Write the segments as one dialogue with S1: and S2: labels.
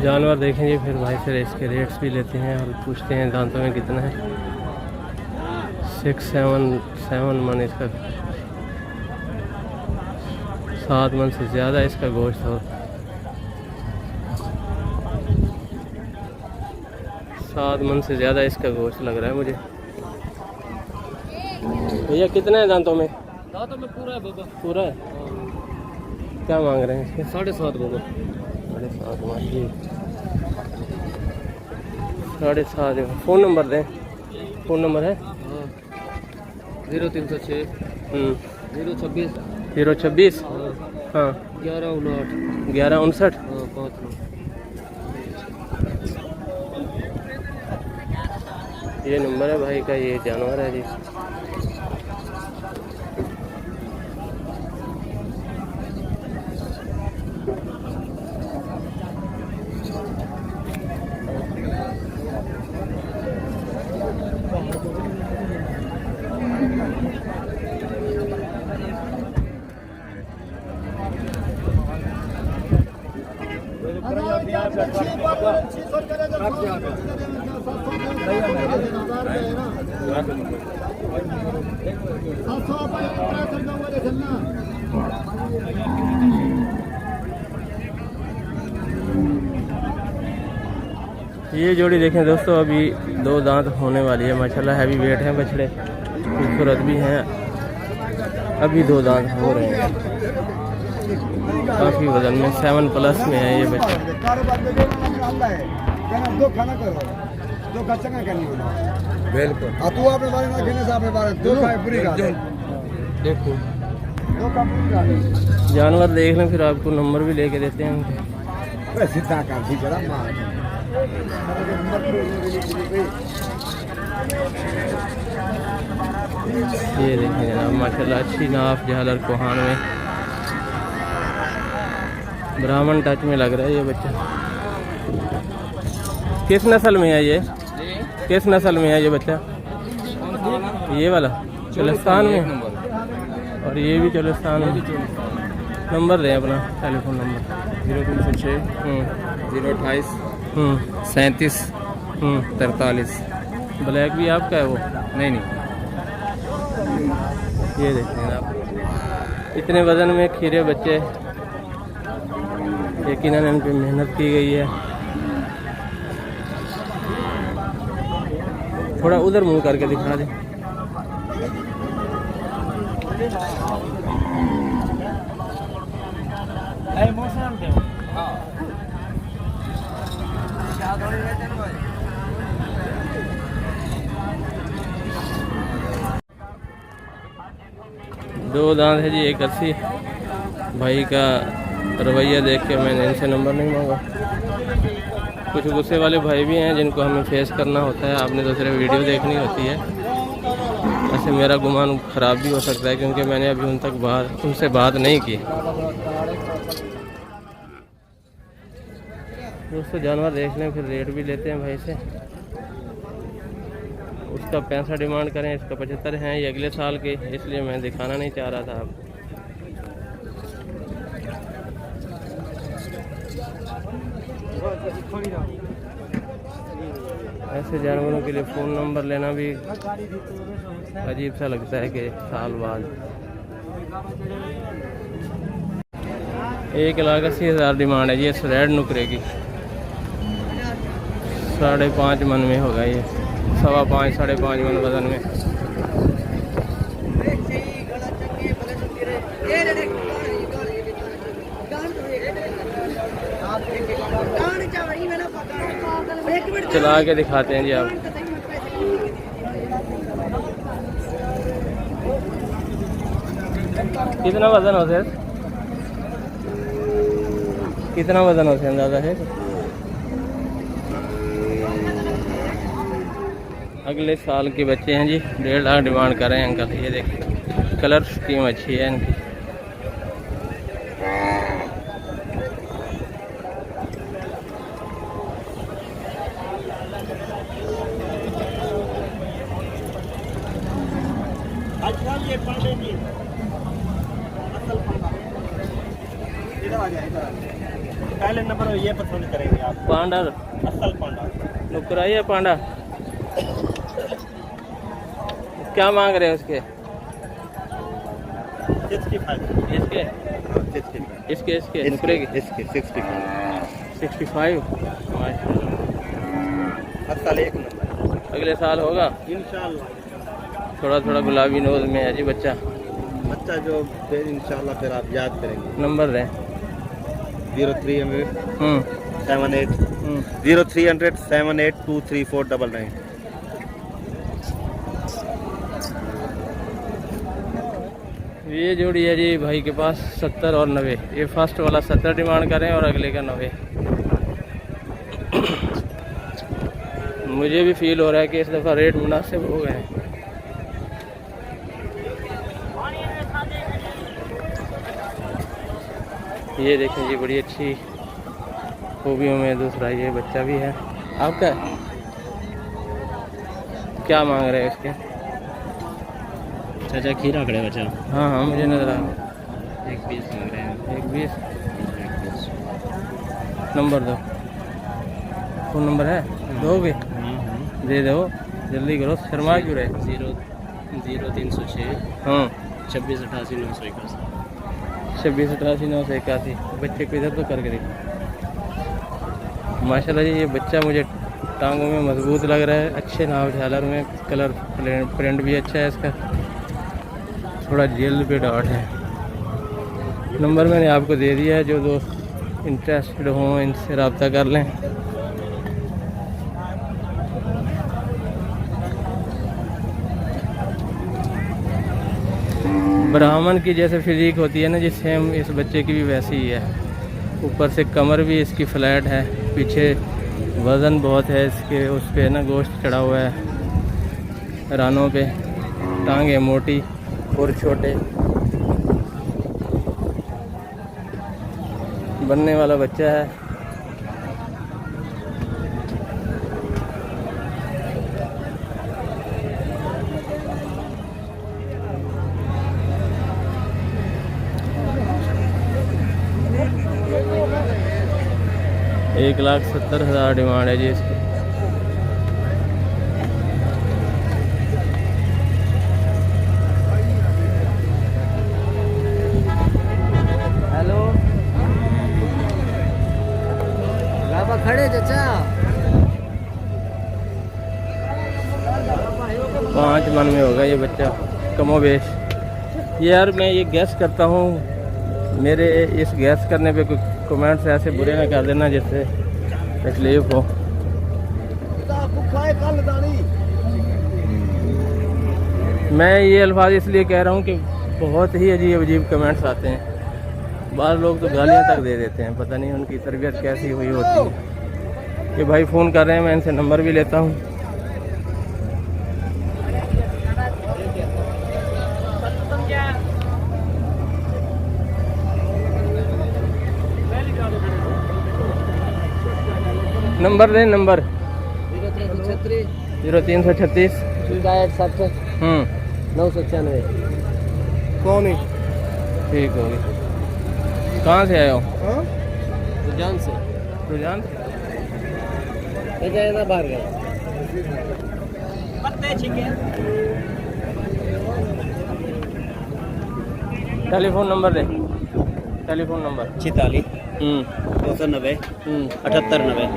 S1: जानवर देखेंगे फिर भाई से इसके रेट्स भी लेते हैं और पूछते हैं दांतों में कितना है। 6-7 मन इसका, 7 मन से ज़्यादा इसका गोश्त हो। 7 मन से ज़्यादा इसका गोश्त लग रहा है मुझे। भैया कितना है दांतों में?
S2: दांतों में पूरा है बाबा।
S1: पूरा है। क्या मांग रहे हैं इसके?
S2: 7.5 बाबा।
S1: 7.5। फ़ोन नंबर दें। फ़ोन नंबर है?
S2: 0306 026
S1: 026 हाँ
S2: 1159
S1: 1159।
S2: 5।
S1: ये नंबर है भाई का। ये जानवर है जी। ये जोड़ी देखें दोस्तों, अभी 2 दांत होने वाली है माशाल्लाह। हैवी वेट है बछड़े, खूबसूरत भी हैं। अभी 2 दांत हो रहे हैं, काफ़ी वजन में 7+ में है ये बच्चा।
S3: बिल्कुल
S1: देखो जानवर देख लें, फिर आपको नंबर भी लेके देते हैं उनके। ये देखें जनाब माशाल्लाह, अच्छी नाफ झालर कोहान में, ब्राह्मण टच में लग रहा है ये बच्चा। किस नस्ल में है ये? किस नस्ल में है ये बच्चा? ये वाला चलस्तान में, और ये भी चलस्तान में। नंबर दें अपना, टेलीफोन नंबर।
S2: 0306 028 37 43।
S1: ब्लैक भी आपका है वो?
S2: नहीं।
S1: ये देखें आप, इतने वजन में खीरे बच्चे, यकीनन इन पे मेहनत की गई है। थोड़ा उधर मुंह करके दिखा दें। दो दांत है जी, 81। भाई का रवैया देख के मैंने इनसे नंबर नहीं मांगा। कुछ गुस्से वाले भाई भी हैं जिनको हमें फेस करना होता है, आपने तो सिर्फ वीडियो देखनी होती है। ऐसे मेरा गुमान ख़राब भी हो सकता है क्योंकि मैंने अभी उनसे बात नहीं की। दोस्तों जानवर देख लें, फिर रेट भी लेते हैं भाई से। उसका 65 डिमांड करें, इसका 75 हैं। ये अगले साल के, इसलिए मैं दिखाना नहीं चाह रहा था आप। ऐसे जानवरों के लिए फ़ोन नंबर लेना भी अजीब सा लगता है कि साल बाद। 1,80,000 डिमांड है जी इस रेड नुकरे की। 5.5 मन में होगा ये, 5.25 5.5 मन वजन में। चला के दिखाते हैं जी आप। कितना वजन होता है? कितना वजन होता है अंदाजा है? अगले साल के बच्चे हैं जी। 1.5 लाख डिमांड कर रहे हैं अंकल। ये देखिए कलर स्कीम अच्छी है इनकी।
S2: पहले नंबर ये पसंद करेंगे आप।
S1: पांडा
S2: असल पांडा।
S1: नुकराई है पांडा। क्या मांग रहे हैं उसके?
S2: 65।
S1: इसके इसके नुकरे के
S2: इसके 65।
S1: 65।
S2: असल एक नंबर।
S1: अगले साल होगा
S2: इंशाल्लाह।
S1: थोड़ा थोड़ा गुलाबी नोज में है जी बच्चा।
S2: बच्चा जो फिर इंशाल्लाह फिर आप याद करेंगे।
S1: नंबर है
S2: 0300 78
S1: हम्म
S2: 0300 782349।
S1: ये जोड़ी है जी भाई के पास 70 और 90। ये फर्स्ट वाला 70 डिमांड करें और अगले का 90। मुझे भी फील हो रहा है कि इस दफ़ा रेट मुनासिब हो गए हैं। ये देखें जी बड़ी अच्छी खूबियों में दूसरा ये बच्चा भी है। आपका क्या मांग रहे हैं इसके?
S2: चाचा खीरा खड़े बच्चा।
S1: हाँ हाँ मुझे नजर आ रहा।
S2: 1 20 मांग रहे हैं।
S1: 1 20। नंबर दो। फ़ोन नंबर है दोगे? दे दो जल्दी करो, शर्मा क्यों रहे?
S2: 0306
S1: हाँ
S2: 26 88 981।
S1: 26 88 981। बच्चे को इधर तो करके देखो। माशाल्लाह जी ये बच्चा मुझे टांगों में मजबूत लग रहा है। अच्छे नाव झालर में कलर प्रिंट भी अच्छा है इसका। थोड़ा जेल पे डॉट है। नंबर मैंने आपको दे दिया है, जो दोस्त इंटरेस्टेड हों इनसे रब्ता कर लें। ब्राह्मण की जैसे फिजिक होती है ना जी, सेम इस बच्चे की भी वैसी ही है। ऊपर से कमर भी इसकी फ्लैट है, पीछे वज़न बहुत है इसके, उस पे ना गोश्त चढ़ा हुआ है रानों पे, टांगे मोटी और छोटे। बनने वाला बच्चा है। एक 1,70,000 डिमांड है जी इसकी।
S2: हेलो बाबा खड़े चाचा।
S1: 5 मन में होगा ये बच्चा कमोबेश। यार मैं ये गैस करता हूँ, मेरे इस गैस करने पे कोई कमेंट्स ऐसे बुरे ना कर देना जिससे तकलीफ हो। मैं ये अल्फाज इसलिए कह रहा हूँ कि बहुत ही अजीब अजीब कमेंट्स आते हैं। बाज़ लोग तो गालियाँ तक दे देते हैं, पता नहीं उनकी तरबियत कैसी हुई होती है। कि भाई फ़ोन कर रहे हैं, मैं इनसे नंबर भी लेता हूँ। नंबर दें, नंबर 0336
S2: 996।
S1: कौन ही ठीक होगी। कहाँ से आए हो?
S2: रुझान से।
S1: रुझान
S2: ना बाहर गए।
S1: टेलीफोन नंबर दे। टेलीफोन नंबर
S2: 46
S1: हम्म
S2: 290 78 90।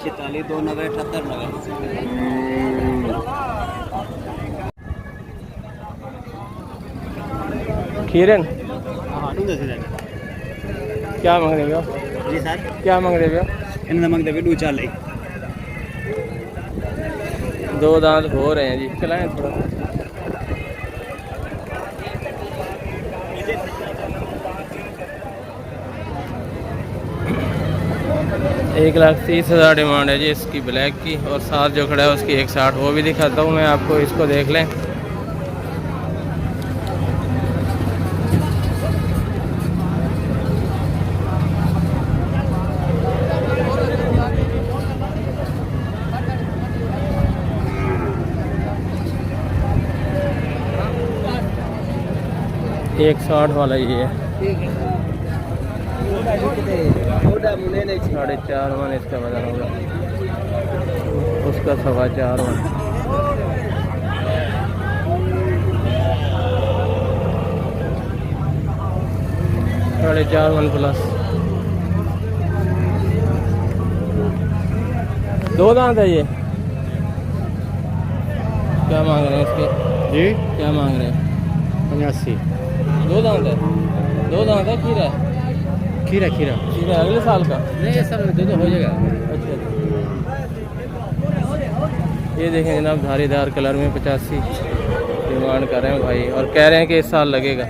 S2: 46 290 78 90।
S1: खीरन
S2: हाँ दूध से जाएगा।
S1: क्या मांग रहे हो?
S2: जी सर
S1: क्या मांग रहे हो?
S2: इन्हें मांग देवे 2 4
S1: 2 दांत हो रहे हैं जी, चलाएं थोड़ा। एक 1,30,000 डिमांड है जी इसकी ब्लैक की। और साथ जो खड़ा है उसकी 1,60। वो भी दिखाता हूँ मैं आपको, इसको देख लें। एक 60 वाला ये है। 4.5 मन इसका वजन होगा, उसका 4.25 मन। साढ़े 4 मन प्लस। 2 दांत है ये। क्या मांग रहे हैं इसके?
S3: जी
S1: क्या मांग रहे हैं?
S3: 85।
S1: 2 दांत है? 2 दांत है? खीरा है?
S3: खीरा खीरा
S1: खीरा अगले साल का?
S3: नहीं ये सर दो हो जाएगा।
S1: अच्छा। ये देखें जनाब, धारीदार कलर में 85 डिमांड कर रहे हैं भाई, और कह रहे हैं कि इस साल लगेगा।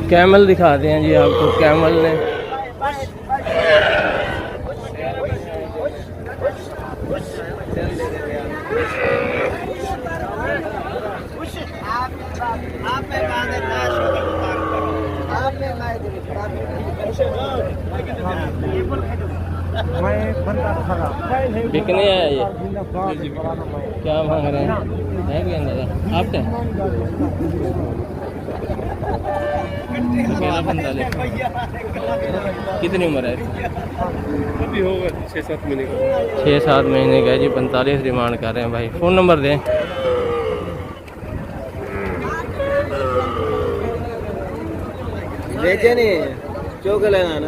S1: कैमल दिखाते हैं जी आपको। कैमल ने बिकने आया ये। क्या मांग रहे हैं? है कोई अंदाजा आपका? अकेला बंदा ले। कितनी उम्र है?
S3: अभी होगा 6-7 महीने का।
S1: 6-7 महीने का है जी। 45 डिमांड कर रहे हैं भाई। फ़ोन नंबर दें।
S2: बेचे नहीं चौक लेना ना।